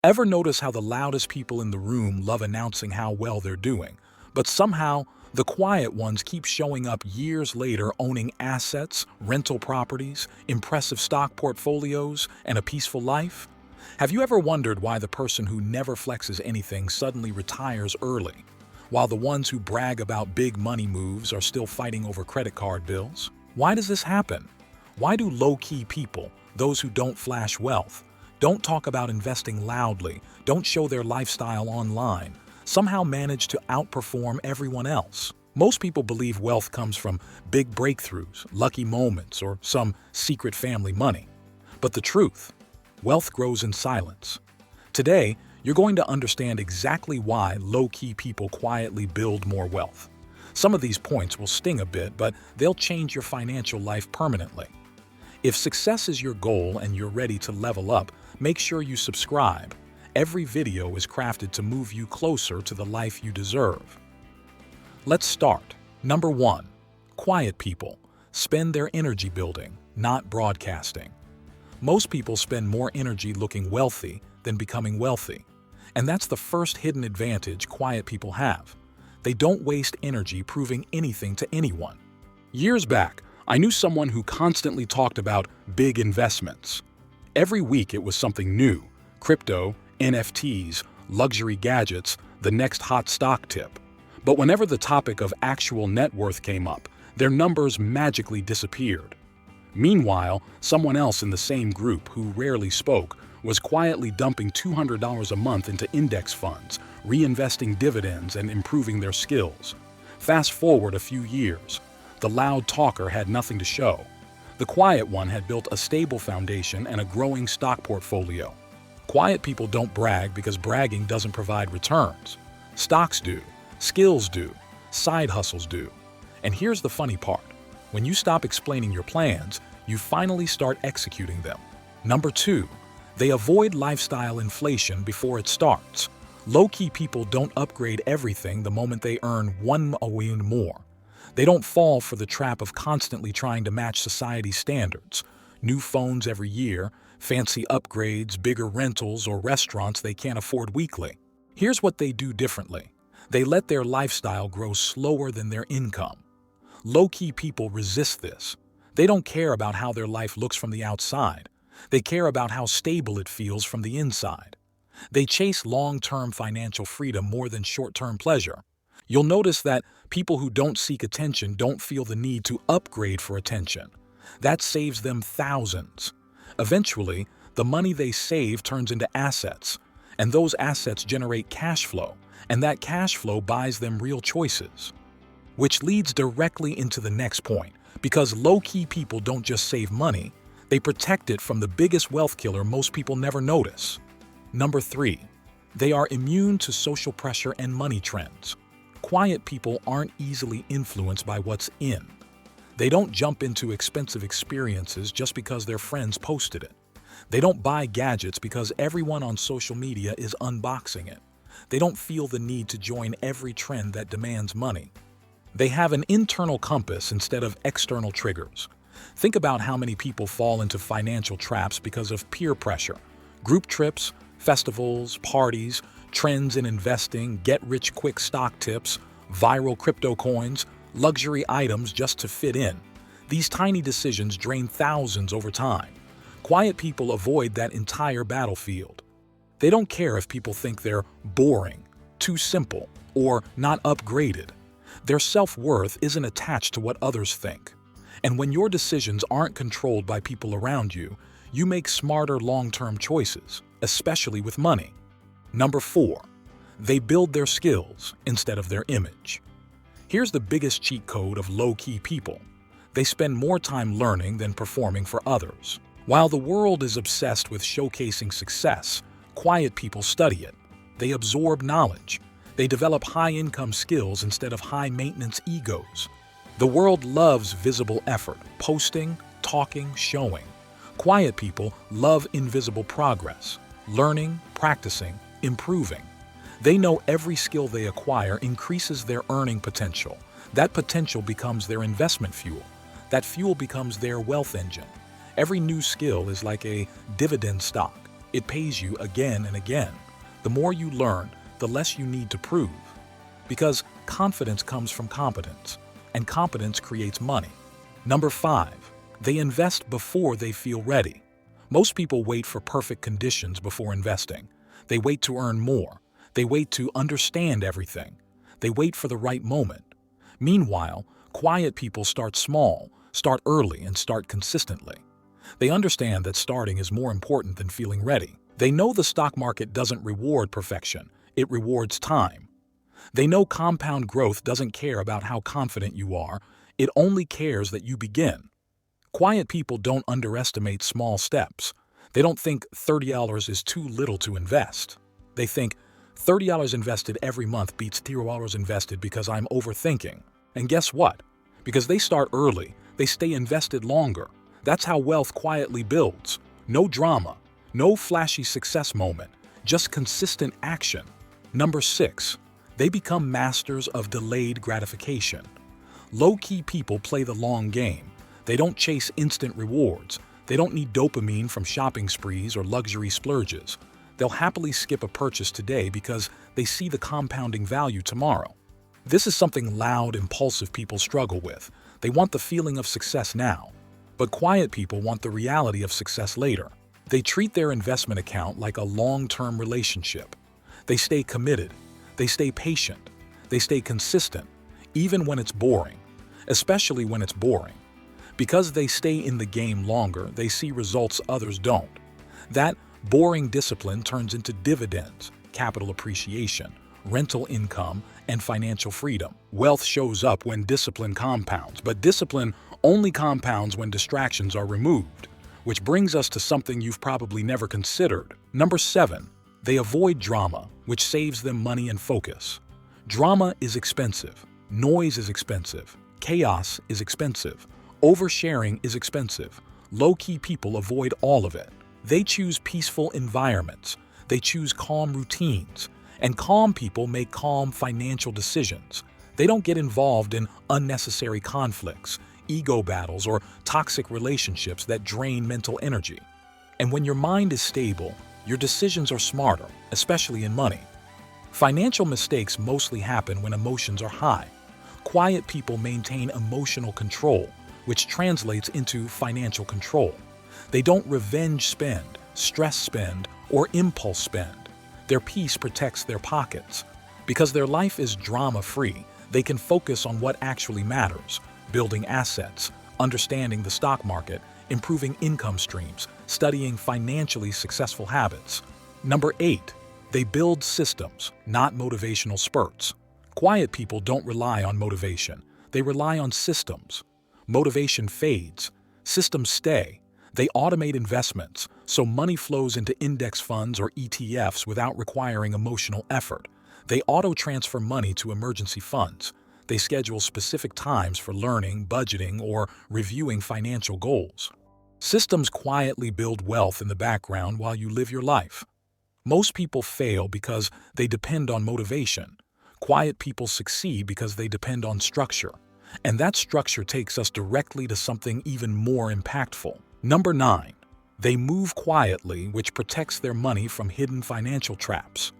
Ever notice how the loudest people in the room love announcing how well they're doing, but somehow the quiet ones keep showing up years later owning assets, rental properties, impressive stock portfolios, and a peaceful life? Have you ever wondered why the person who never flexes anything suddenly retires early, while the ones who brag about big money moves are still fighting over credit card bills? Why does this happen? Why do low-key people, those who don't flash wealth, don't talk about investing loudly, don't show their lifestyle online, somehow manage to outperform everyone else? Most people believe wealth comes from big breakthroughs, lucky moments, or some secret family money. But the truth, wealth grows in silence. Today, you're going to understand exactly why low-key people quietly build more wealth. Some of these points will sting a bit, but they'll change your financial life permanently. If success is your goal and you're ready to level up, make sure you subscribe. Every video is crafted to move you closer to the life you deserve. Let's start. Number 1. Quiet people spend their energy building, not broadcasting. Most people spend more energy looking wealthy than becoming wealthy. And that's the first hidden advantage quiet people have. They don't waste energy proving anything to anyone. Years back, I knew someone who constantly talked about big investments. Every week it was something new: crypto, NFTs, luxury gadgets, the next hot stock tip. But whenever the topic of actual net worth came up, their numbers magically disappeared. Meanwhile, someone else in the same group who rarely spoke was quietly dumping $200 a month into index funds, reinvesting dividends and improving their skills. Fast forward a few years. The loud talker had nothing to show. The quiet one had built a stable foundation and a growing stock portfolio. Quiet people don't brag because bragging doesn't provide returns. Stocks do, skills do, side hustles do. And here's the funny part. When you stop explaining your plans, you finally start executing them. Number 2. They avoid lifestyle inflation before it starts. Low-key people don't upgrade everything the moment they earn $1 million more. They don't fall for the trap of constantly trying to match society's standards. New phones every year, fancy upgrades, bigger rentals, or restaurants they can't afford weekly. Here's what they do differently. They let their lifestyle grow slower than their income. Low-key people resist this. They don't care about how their life looks from the outside. They care about how stable it feels from the inside. They chase long-term financial freedom more than short-term pleasure. You'll notice that people who don't seek attention don't feel the need to upgrade for attention. That saves them thousands. Eventually, the money they save turns into assets, and those assets generate cash flow, and that cash flow buys them real choices. Which leads directly into the next point, because low-key people don't just save money, they protect it from the biggest wealth killer most people never notice. Number 3. They are immune to social pressure and money trends. Quiet people aren't easily influenced by what's in. They don't jump into expensive experiences just because their friends posted it. They don't buy gadgets because everyone on social media is unboxing it. They don't feel the need to join every trend that demands money. They have an internal compass instead of external triggers. Think about how many people fall into financial traps because of peer pressure. Group trips, festivals, parties, trends in investing, get-rich-quick stock tips, viral crypto coins, luxury items just to fit in. These tiny decisions drain thousands over time. Quiet people avoid that entire battlefield. They don't care if people think they're boring, too simple, or not upgraded. Their self-worth isn't attached to what others think. And when your decisions aren't controlled by people around you, you make smarter long-term choices, especially with money. Number 4. They build their skills instead of their image. Here's the biggest cheat code of low-key people. They spend more time learning than performing for others. While the world is obsessed with showcasing success, quiet people study it. They absorb knowledge. They develop high-income skills instead of high-maintenance egos. The world loves visible effort, posting, talking, showing. Quiet people love invisible progress, learning, practicing, improving. They know every skill they acquire increases their earning potential. That potential becomes their investment fuel. That fuel becomes their wealth engine. Every new skill is like a dividend stock. It pays you again and again. The more you learn, the less you need to prove. Because confidence comes from competence, and competence creates money. Number 5, they invest before they feel ready. Most people wait for perfect conditions before investing. They wait to earn more. They wait to understand everything. They wait for the right moment. Meanwhile, quiet people start small, start early, and start consistently. They understand that starting is more important than feeling ready. They know the stock market doesn't reward perfection, it rewards time. They know compound growth doesn't care about how confident you are, it only cares that you begin. Quiet people don't underestimate small steps. They don't think $30 is too little to invest. They think $30 invested every month beats $0 invested because I'm overthinking. And guess what? Because they start early, they stay invested longer. That's how wealth quietly builds. No drama, no flashy success moment, just consistent action. Number 6, they become masters of delayed gratification. Low-key people play the long game. They don't chase instant rewards. They don't need dopamine from shopping sprees or luxury splurges. They'll happily skip a purchase today because they see the compounding value tomorrow. This is something loud, impulsive people struggle with. They want the feeling of success now. But quiet people want the reality of success later. They treat their investment account like a long-term relationship. They stay committed. They stay patient. They stay consistent, even when it's boring, especially when it's boring. Because they stay in the game longer, they see results others don't. That boring discipline turns into dividends, capital appreciation, rental income, and financial freedom. Wealth shows up when discipline compounds, but discipline only compounds when distractions are removed. Which brings us to something you've probably never considered. Number 7, they avoid drama, which saves them money and focus. Drama is expensive. Noise is expensive. Chaos is expensive. Oversharing is expensive. Low-key people avoid all of it. They choose peaceful environments. They choose calm routines. And calm people make calm financial decisions. They don't get involved in unnecessary conflicts, ego battles, or toxic relationships that drain mental energy. And when your mind is stable, your decisions are smarter, especially in money. Financial mistakes mostly happen when emotions are high. Quiet people maintain emotional control, which translates into financial control. They don't revenge spend, stress spend, or impulse spend. Their peace protects their pockets. Because their life is drama-free, they can focus on what actually matters: building assets, understanding the stock market, improving income streams, studying financially successful habits. Number 8, they build systems, not motivational spurts. Quiet people don't rely on motivation. They rely on systems. Motivation fades. Systems stay. They automate investments, so money flows into index funds or ETFs without requiring emotional effort. They auto-transfer money to emergency funds. They schedule specific times for learning, budgeting, or reviewing financial goals. Systems quietly build wealth in the background while you live your life. Most people fail because they depend on motivation. Quiet people succeed because they depend on structure. And that structure takes us directly to something even more impactful. Number 9, they move quietly, which protects their money from hidden financial traps.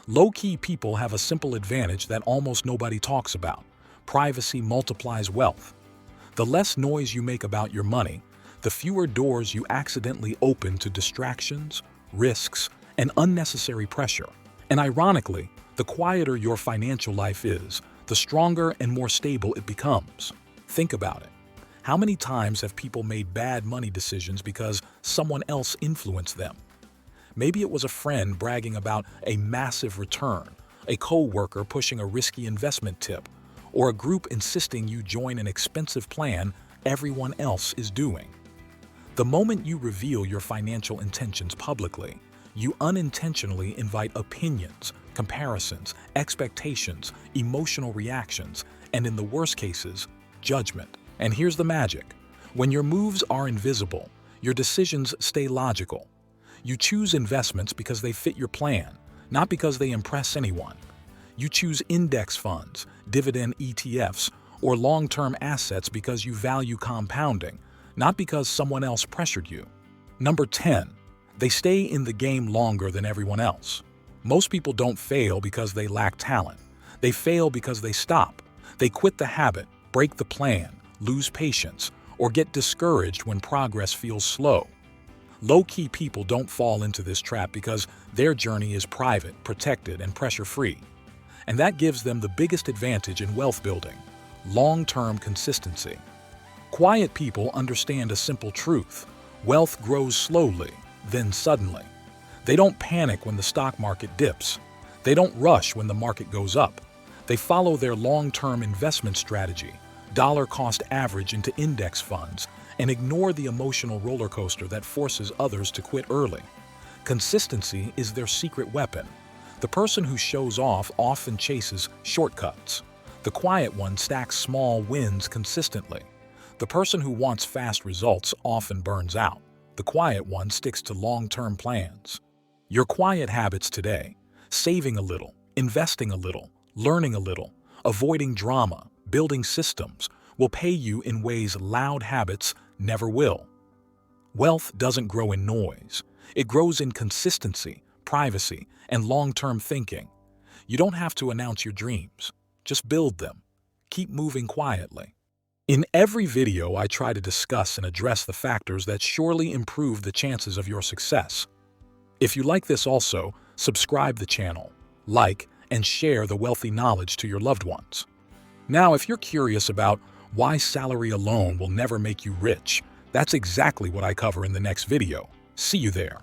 Low-key people have a simple advantage that almost nobody talks about. Privacy multiplies wealth. The less noise you make about your money, the fewer doors you accidentally open to distractions, risks, and unnecessary pressure. And ironically, the quieter your financial life is, the stronger and more stable it becomes. Think about it. How many times have people made bad money decisions because someone else influenced them? Maybe it was a friend bragging about a massive return, a coworker pushing a risky investment tip, or a group insisting you join an expensive plan everyone else is doing. The moment you reveal your financial intentions publicly, you unintentionally invite opinions, comparisons, expectations, emotional reactions, and in the worst cases, judgment. And here's the magic. When your moves are invisible, your decisions stay logical. You choose investments because they fit your plan, not because they impress anyone. You choose index funds, dividend ETFs, or long-term assets because you value compounding, not because someone else pressured you. Number 10, They stay in the game longer than everyone else. Most people don't fail because they lack talent. They fail because they stop. They quit the habit, break the plan, lose patience, or get discouraged when progress feels slow. Low-key people don't fall into this trap because their journey is private, protected, and pressure-free. And that gives them the biggest advantage in wealth building: long-term consistency. Quiet people understand a simple truth: wealth grows slowly, then suddenly. They don't panic when the stock market dips. They don't rush when the market goes up. They follow their long-term investment strategy, dollar-cost average into index funds, and ignore the emotional roller coaster that forces others to quit early. Consistency is their secret weapon. The person who shows off often chases shortcuts. The quiet one stacks small wins consistently. The person who wants fast results often burns out. The quiet one sticks to long-term plans. Your quiet habits today: saving a little, investing a little, learning a little, avoiding drama, building systems, will pay you in ways loud habits never will. Wealth doesn't grow in noise. It grows in consistency, privacy, and long-term thinking. You don't have to announce your dreams. Just build them. Keep moving quietly. In every video, I try to discuss and address the factors that surely improve the chances of your success. If you like this also, subscribe the channel, like, and share the wealthy knowledge to your loved ones. Now, if you're curious about why salary alone will never make you rich, that's exactly what I cover in the next video. See you there.